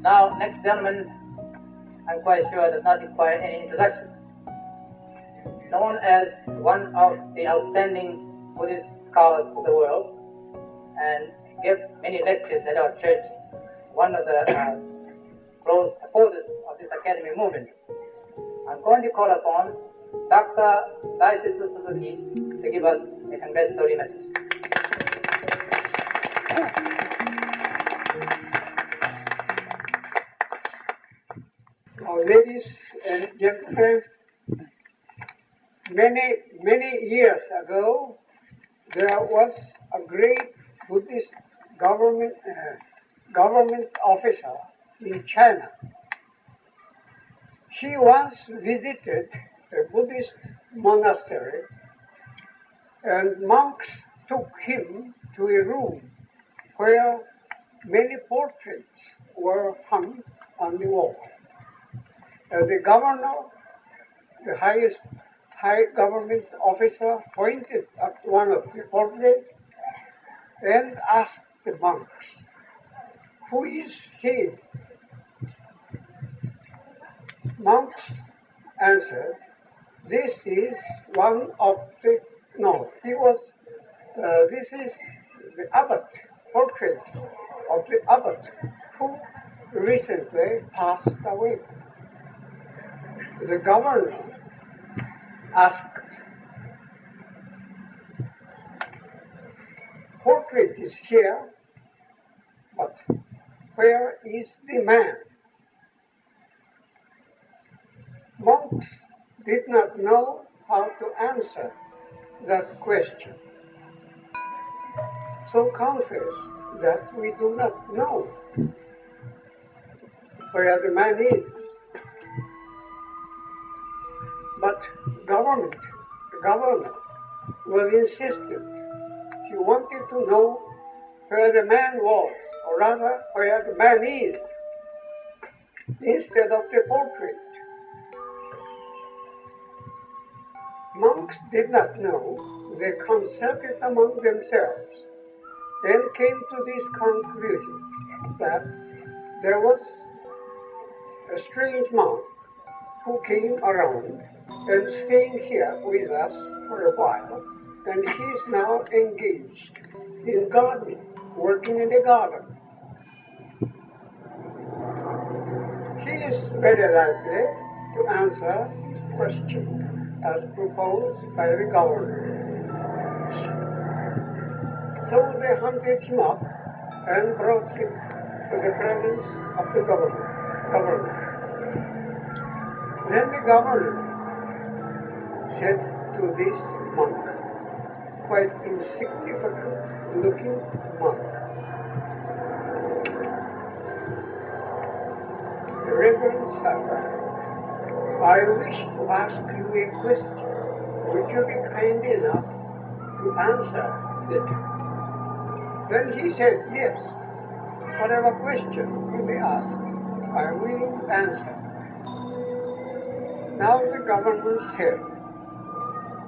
Now, next gentleman, I'm quite sure does not require any introduction. Known as one of the outstanding Buddhist scholars of the world, and gave many lectures at our church, one of the close supporters of this academic movement. I'm going to call upon Dr. Daisetsu Suzuki to give us a congratulatory message. Ladies and gentlemen, many years ago, there was a great Buddhist government officer in China. He once visited a Buddhist monastery, and monks took him to a room where many portraits were hung on the wall. The governor, the high government officer, pointed at one of the portraits and asked the monks, "Who is he?" Monks answered, "This is one of the, no, he was, this is the abbot, portrait of the abbot who recently passed away." The governor asked, "Portrait is here, but where is the man?" Monks did not know how to answer that question, so confessed that we do not know where the man is. But the governor was insistent. He wanted to know where the man was, or rather where the man is, instead of the portrait. Monks did not know. They consulted among themselves and came to this conclusion that there was a strange monk who came around and staying here with us for a while, and he is now engaged in gardening, working in the garden. He is very likely to answer this question as proposed by the governor. So they hunted him up and brought him to the presence of the governor. Then the governor said to this monk, quite insignificant looking monk, "Reverend sir, I wish to ask you a question. Would you be kind enough to answer it?" Then he said, "Yes, whatever question you may ask, I am willing to answer." Now the governor said,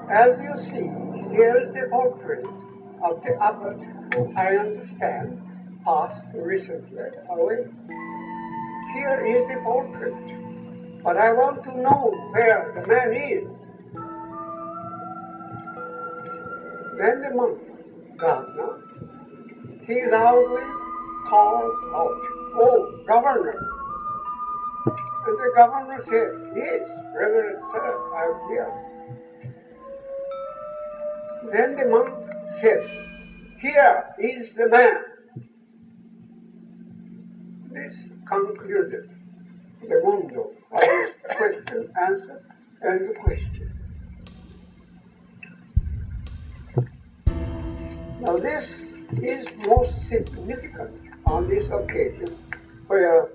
"As you see, here is the portrait of the abbot who I understand passed recently away. Here is the portrait, but I want to know where the man is." Then the monk, gardener, he loudly called out, "Oh, governor!" And the governor said, "Yes, Reverend sir, I am here." Then the monk said, "Here is the man." This concluded the mundo of this question, answer, and the question. Now this is most significant on this occasion where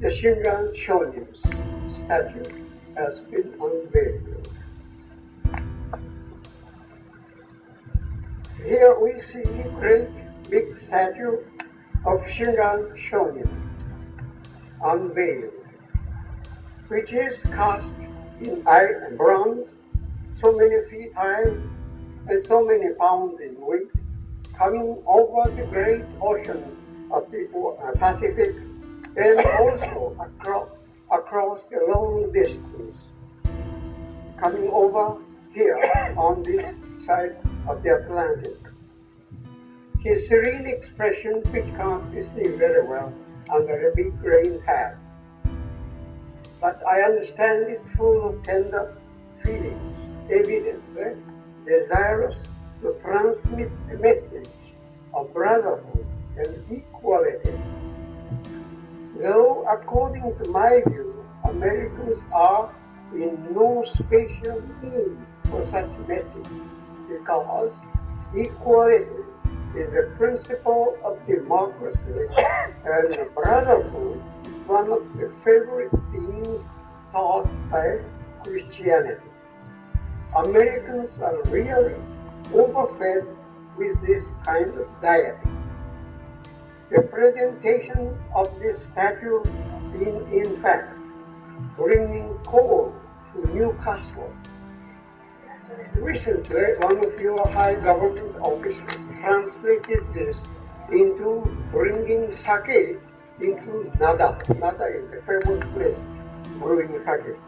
the Shinran Shonin's statue has been unveiled. Here we see a great big statue of Shinran Shonin unveiled, which is cast in bronze, so many feet high and so many pounds in weight, coming over the great ocean of the Pacific and also across a long distance, coming over here on this side of the Atlantic. His serene expression, which can't be seen very well under a big rain hat, but I understand it's full of tender feelings, evidently desirous to transmit a message of brotherhood and equality. Though, according to my view, Americans are in no special need for such message, because equality is the principle of democracy, and brotherhood is one of the favorite themes taught by Christianity. Americans are really overfed with this kind of diet. The presentation of this statue in fact bringing coal to Newcastle. Recently, one of your high government officials translated this into bringing sake into Nada. Nada is a famous place brewing sake.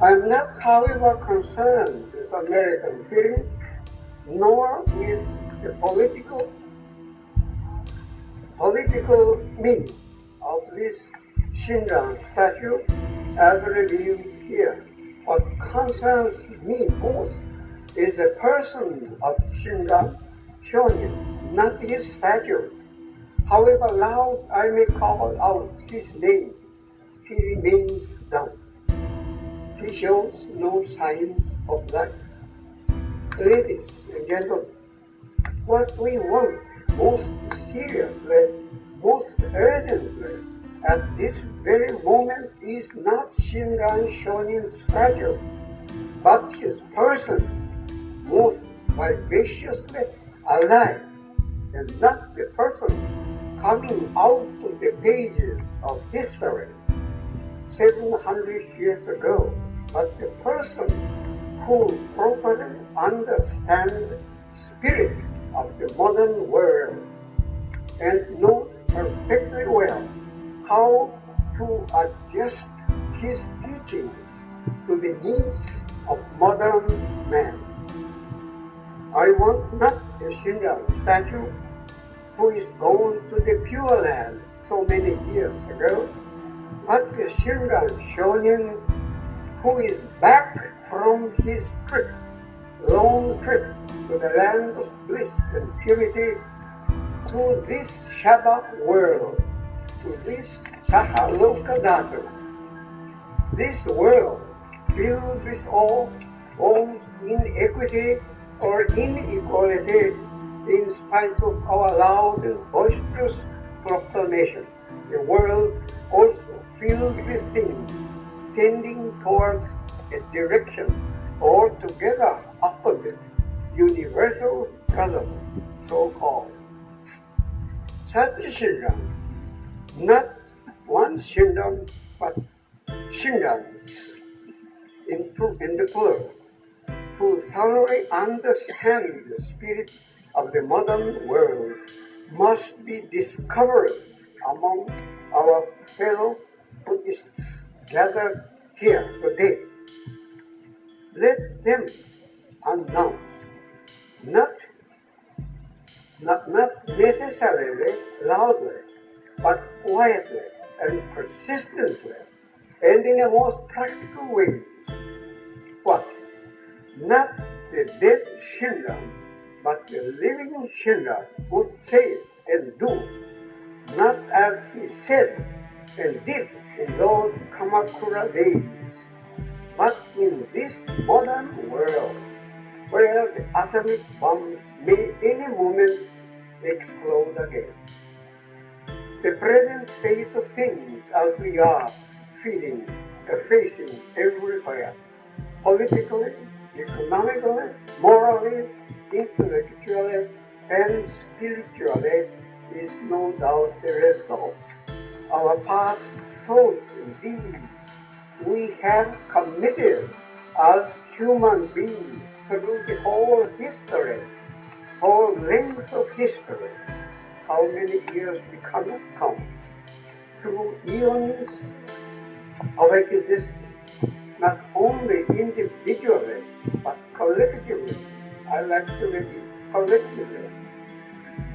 I am not, however, concerned with American feeling, nor with the political meaning of this Shinran statue as reviewed here. What concerns me most is the person of Shinran Shonin, not his statue. However loud I may call out his name, he remains dumb. He shows no signs of life. Ladies and gentlemen, what we want most seriously, most urgently, at this very moment is not Shinran Shonin's statue, but his person, most vivaciously alive, and not the person coming out of the pages of history 700 years ago, but the person who properly understands the spirit of the modern world and knows perfectly well how to adjust his teachings to the needs of modern man. I want not a Shinran statue who is gone to the Pure Land so many years ago, but a Shinran Shonin who is back from his trip, long trip to the land of bliss and purity, to this Shabbat world, to this Sahaloka Dhatu, this world filled with all forms inequity or inequality, in spite of our loud and boisterous proclamation. A world also filled with things tending toward a direction altogether opposite universal brotherhood, so-called. Such Shinran, not one Shinran, but Shinrans in the plural, who thoroughly understand the spirit of the modern world, must be discovered among our fellow Buddhists gathered here today. Let them announce, not necessarily loudly, but quietly and persistently, and in a most practical way, what? Not the dead Shinran, but the living Shinran would say and do, not as he said and did in those Kamakura days, but in this modern world, where the atomic bombs may any moment explode again. The present state of things as we are facing everywhere, politically, economically, morally, intellectually, and spiritually, is no doubt a result. Our past thoughts and deeds we have committed as human beings through the whole history, whole length of history. How many years we cannot count. through eons of existence, not only individually, but collectively. I like to repeat, collectively.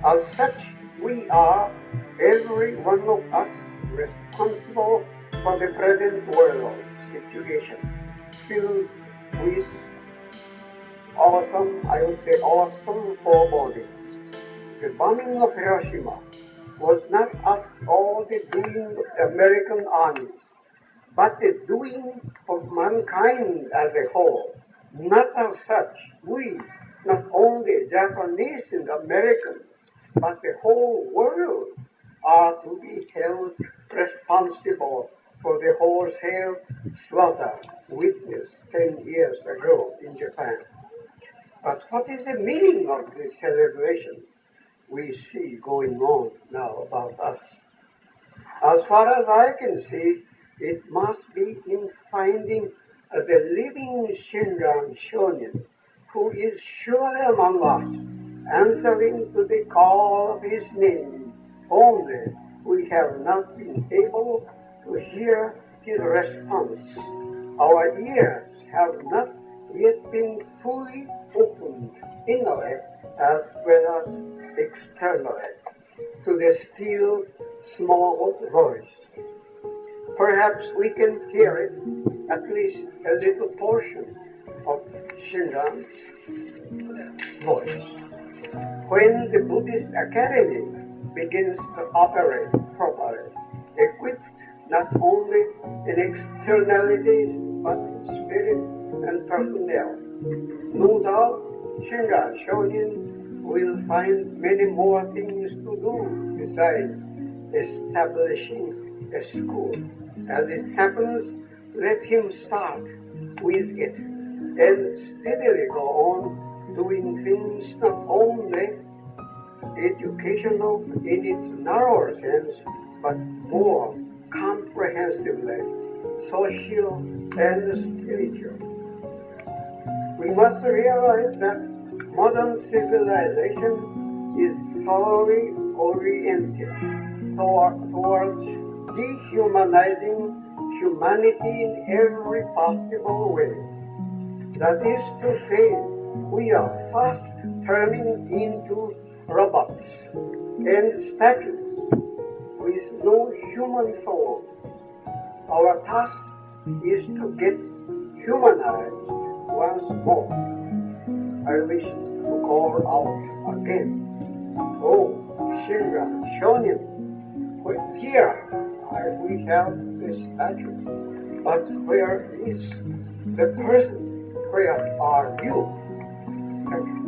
As such, we are, every one of us, responsible for the present world situation, filled with I would say awesome forebodings. The bombing of Hiroshima was not after all the doing of the American armies, but the doing of mankind as a whole. Not as such, we, not only Japanese and Americans, but the whole world are to be held responsible for the wholesale slaughter witnessed 10 years ago in Japan. But what is the meaning of this celebration we see going on now about us? As far as I can see, it must be in finding the living Shinran Shonin, who is surely among us, answering to the call of his name. Only we have not been able to hear his response. Our ears have not yet been fully opened inwardly as well as externally to the still small voice. Perhaps we can hear it, at least a little portion of Shinran's voice. When the Buddhist Academy begins to operate properly, equipped not only in externalities but in spirit and personnel, no doubt Shinran Shonin will find many more things to do besides establishing a school. As it happens, let him start with it and steadily go on doing things not only educational in its narrower sense, but more comprehensively social and spiritual. We must realize that modern civilization is thoroughly oriented towards dehumanizing humanity in every possible way. That is to say, we are fast turning into robots and statues with no human soul. Our task is to get humanized once more. I wish to call out again, oh, Shinran Shonin, here we have the statue, but where is the person? Where are you? Thank you.